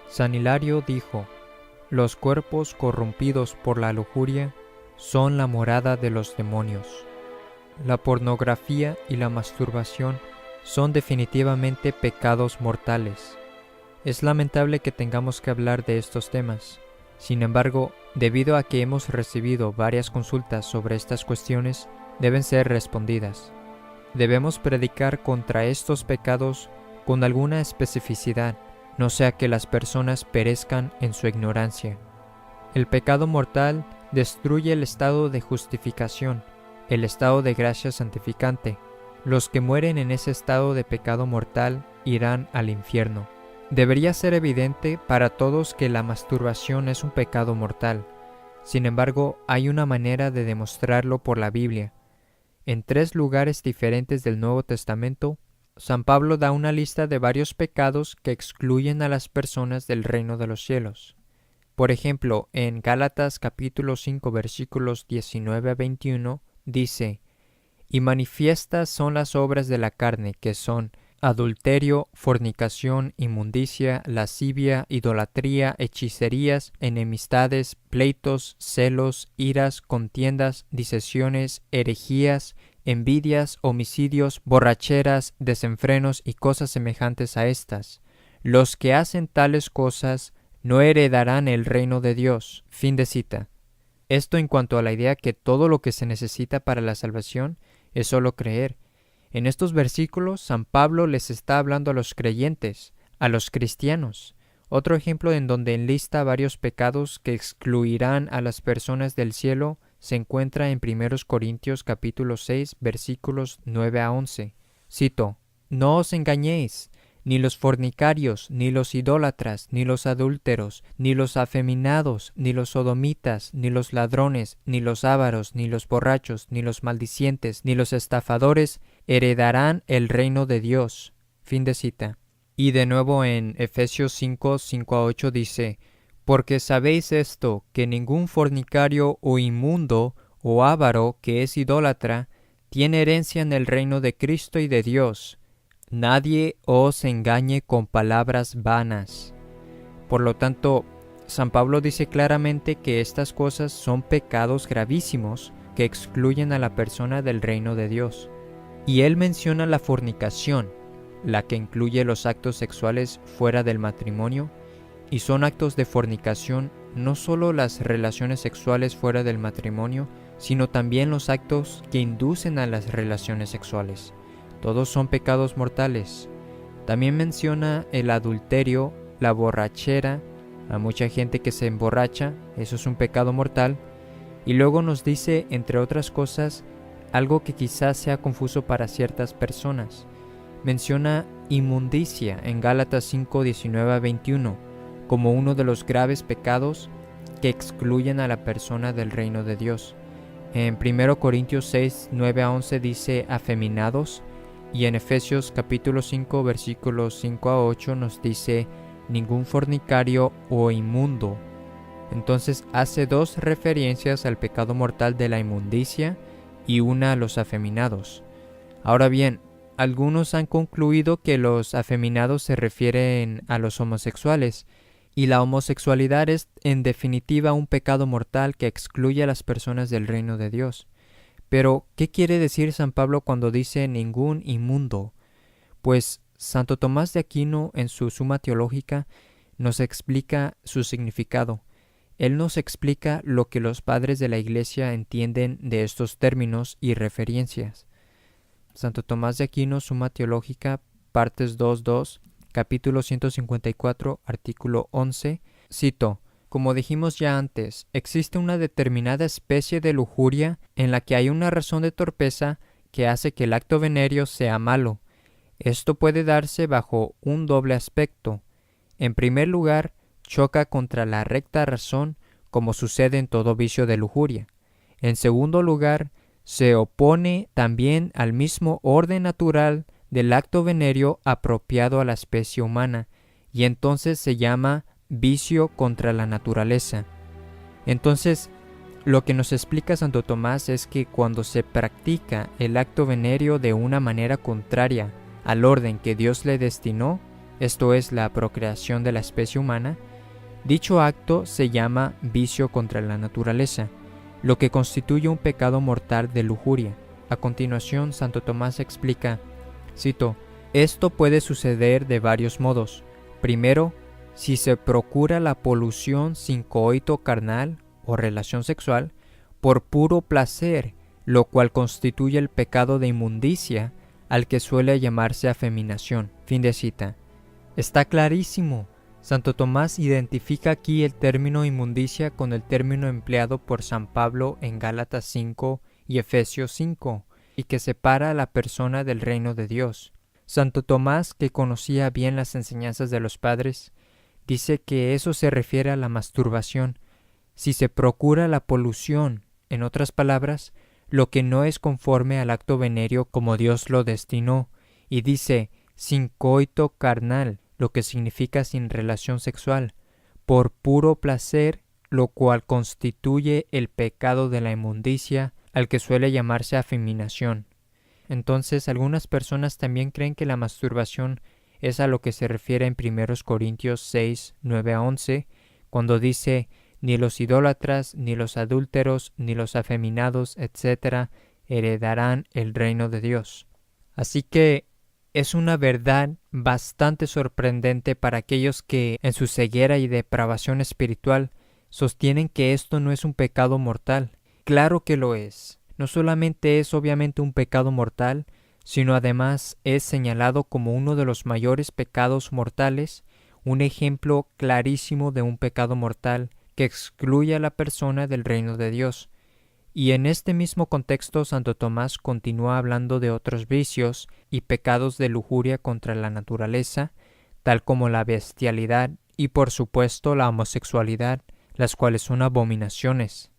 San Hilario dijo: los cuerpos corrompidos por la lujuria son la morada de los demonios. La pornografía y la masturbación son definitivamente pecados mortales. Es lamentable que tengamos que hablar de estos temas. Sin embargo, debido a que hemos recibido varias consultas sobre estas cuestiones, deben ser respondidas. Debemos predicar contra estos pecados con alguna especificidad, no sea que las personas perezcan en su ignorancia. El pecado mortal destruye el estado de justificación, el estado de gracia santificante. Los que mueren en ese estado de pecado mortal irán al infierno. Debería ser evidente para todos que la masturbación es un pecado mortal. Sin embargo, hay una manera de demostrarlo por la Biblia. En 3 lugares diferentes del Nuevo Testamento, San Pablo da una lista de varios pecados que excluyen a las personas del reino de los cielos. Por ejemplo, en Gálatas capítulo 5 versículos 19 a 21 dice: y manifiestas son las obras de la carne, que son adulterio, fornicación, inmundicia, lascivia, idolatría, hechicerías, enemistades, pleitos, celos, iras, contiendas, disensiones, herejías, envidias, homicidios, borracheras, desenfrenos y cosas semejantes a estas. Los que hacen tales cosas no heredarán el reino de Dios. Fin de cita. Esto en cuanto a la idea que todo lo que se necesita para la salvación es solo creer. En estos versículos, San Pablo les está hablando a los creyentes, a los cristianos. Otro ejemplo en donde enlista varios pecados que excluirán a las personas del cielo se encuentra en 1 Corintios capítulo 6 versículos 9 a 11. Cito: no os engañéis, ni los fornicarios, ni los idólatras, ni los adúlteros, ni los afeminados, ni los sodomitas, ni los ladrones, ni los ávaros, ni los borrachos, ni los maldicientes, ni los estafadores heredarán el reino de Dios. Fin de cita. Y de nuevo en Efesios 5, 5 a 8 dice: porque sabéis esto, que ningún fornicario o inmundo o avaro que es idólatra tiene herencia en el reino de Cristo y de Dios. Nadie os engañe con palabras vanas. Por lo tanto, San Pablo dice claramente que estas cosas son pecados gravísimos que excluyen a la persona del reino de Dios. Y él menciona la fornicación, la que incluye los actos sexuales fuera del matrimonio, y son actos de fornicación no solo las relaciones sexuales fuera del matrimonio, sino también los actos que inducen a las relaciones sexuales. Todos son pecados mortales. También menciona el adulterio, la borrachera, a mucha gente que se emborracha, eso es un pecado mortal. Y luego nos dice, entre otras cosas, algo que quizás sea confuso para ciertas personas. Menciona inmundicia en Gálatas 5, 19 a 21, como uno de los graves pecados que excluyen a la persona del reino de Dios. En 1 Corintios 6, 9 a 11 dice afeminados, y en Efesios capítulo 5 versículos 5 a 8 nos dice ningún fornicario o inmundo. Entonces hace 2 referencias al pecado mortal de la inmundicia y una a los afeminados. Ahora bien, algunos han concluido que los afeminados se refieren a los homosexuales, y la homosexualidad es en definitiva un pecado mortal que excluye a las personas del reino de Dios. Pero, ¿qué quiere decir San Pablo cuando dice ningún inmundo? Pues Santo Tomás de Aquino en su Suma Teológica nos explica su significado. Él nos explica lo que los padres de la Iglesia entienden de estos términos y referencias. Santo Tomás de Aquino, Suma Teológica, partes 2.2, capítulo 154, artículo 11, cito: como dijimos ya antes, existe una determinada especie de lujuria en la que hay una razón de torpeza que hace que el acto venéreo sea malo. Esto puede darse bajo un doble aspecto. En primer lugar, choca contra la recta razón, como sucede en todo vicio de lujuria. En segundo lugar, se opone también al mismo orden natural del acto venéreo apropiado a la especie humana, y entonces se llama vicio contra la naturaleza. Entonces, lo que nos explica Santo Tomás es que cuando se practica el acto venéreo de una manera contraria al orden que Dios le destinó, esto es la procreación de la especie humana, dicho acto se llama vicio contra la naturaleza, lo que constituye un pecado mortal de lujuria. A continuación, Santo Tomás explica, cito, esto puede suceder de varios modos. Primero, si se procura la polución sin coito carnal o relación sexual, por puro placer, lo cual constituye el pecado de inmundicia, al que suele llamarse afeminación. Fin de cita. Está clarísimo. Santo Tomás identifica aquí el término inmundicia con el término empleado por San Pablo en Gálatas 5 y Efesios 5, y que separa a la persona del reino de Dios. Santo Tomás, que conocía bien las enseñanzas de los padres, dice que eso se refiere a la masturbación, si se procura la polución, en otras palabras, lo que no es conforme al acto venéreo como Dios lo destinó, y dice, sin coito carnal, lo que significa sin relación sexual, por puro placer, lo cual constituye el pecado de la inmundicia, al que suele llamarse afeminación. Entonces, algunas personas también creen que la masturbación es a lo que se refiere en 1 Corintios 6, 9 a 11, cuando dice, ni los idólatras, ni los adúlteros, ni los afeminados, etc., heredarán el reino de Dios. Así que es una verdad bastante sorprendente para aquellos que, en su ceguera y depravación espiritual, sostienen que esto no es un pecado mortal. Claro que lo es. No solamente es obviamente un pecado mortal, sino además es señalado como uno de los mayores pecados mortales, un ejemplo clarísimo de un pecado mortal que excluye a la persona del reino de Dios. Y en este mismo contexto, Santo Tomás continúa hablando de otros vicios y pecados de lujuria contra la naturaleza, tal como la bestialidad y por supuesto la homosexualidad, las cuales son abominaciones.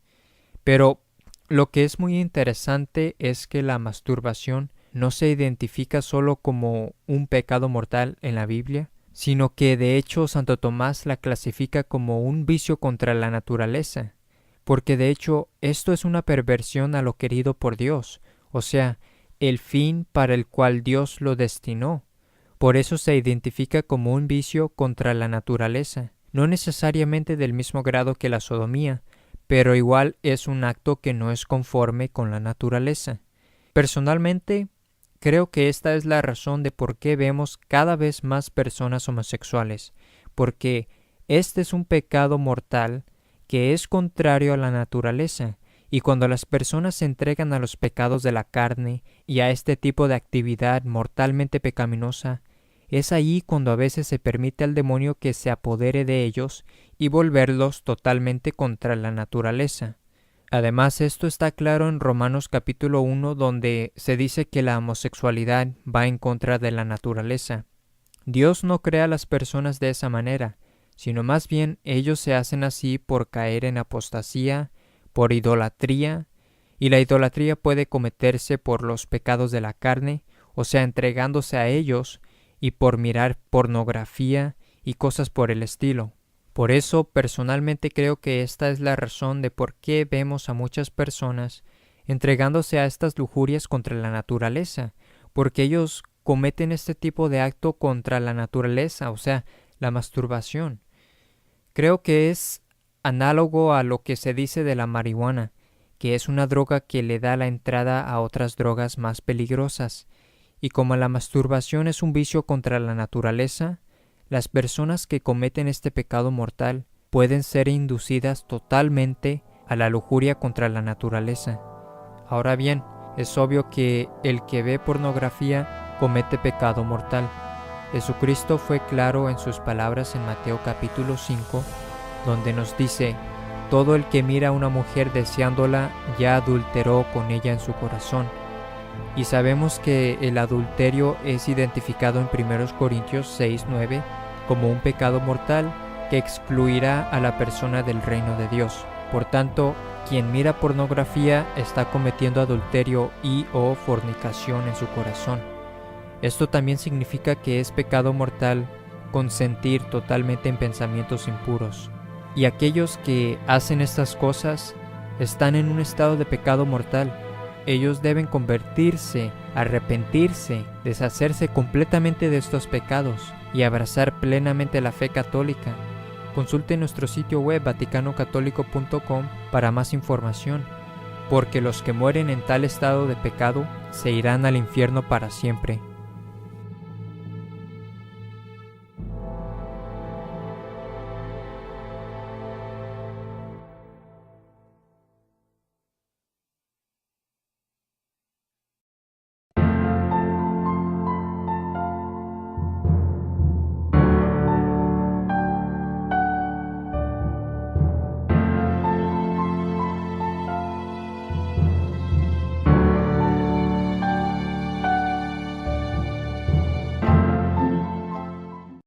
Pero lo que es muy interesante es que la masturbación no se identifica solo como un pecado mortal en la Biblia, sino que de hecho Santo Tomás la clasifica como un vicio contra la naturaleza, porque de hecho esto es una perversión a lo querido por Dios, o sea, el fin para el cual Dios lo destinó. Por eso se identifica como un vicio contra la naturaleza, no necesariamente del mismo grado que la sodomía, pero igual es un acto que no es conforme con la naturaleza. Personalmente, creo que esta es la razón de por qué vemos cada vez más personas homosexuales, porque este es un pecado mortal que es contrario a la naturaleza, y cuando las personas se entregan a los pecados de la carne y a este tipo de actividad mortalmente pecaminosa, es ahí cuando a veces se permite al demonio que se apodere de ellos y volverlos totalmente contra la naturaleza. Además, esto está claro en Romanos capítulo 1, donde se dice que la homosexualidad va en contra de la naturaleza. Dios no crea a las personas de esa manera, sino más bien ellos se hacen así por caer en apostasía, por idolatría, y la idolatría puede cometerse por los pecados de la carne, o sea, entregándose a ellos, y por mirar pornografía y cosas por el estilo. Por eso, personalmente creo que esta es la razón de por qué vemos a muchas personas entregándose a estas lujurias contra la naturaleza, porque ellos cometen este tipo de acto contra la naturaleza, o sea, la masturbación. Creo que es análogo a lo que se dice de la marihuana, que es una droga que le da la entrada a otras drogas más peligrosas. Y como la masturbación es un vicio contra la naturaleza, las personas que cometen este pecado mortal pueden ser inducidas totalmente a la lujuria contra la naturaleza. Ahora bien, es obvio que el que ve pornografía comete pecado mortal. Jesucristo fue claro en sus palabras en Mateo capítulo 5, donde nos dice, todo el que mira a una mujer deseándola ya adulteró con ella en su corazón. Y sabemos que el adulterio es identificado en 1 Corintios 6, 9 como un pecado mortal que excluirá a la persona del reino de Dios. Por tanto, quien mira pornografía está cometiendo adulterio y o fornicación en su corazón. Esto también significa que es pecado mortal consentir totalmente en pensamientos impuros. Y aquellos que hacen estas cosas están en un estado de pecado mortal. Ellos deben convertirse arrepentirse, deshacerse completamente de estos pecados y abrazar plenamente la fe católica, consulte nuestro sitio web vaticanocatólico.com para más información, porque los que mueren en tal estado de pecado se irán al infierno para siempre.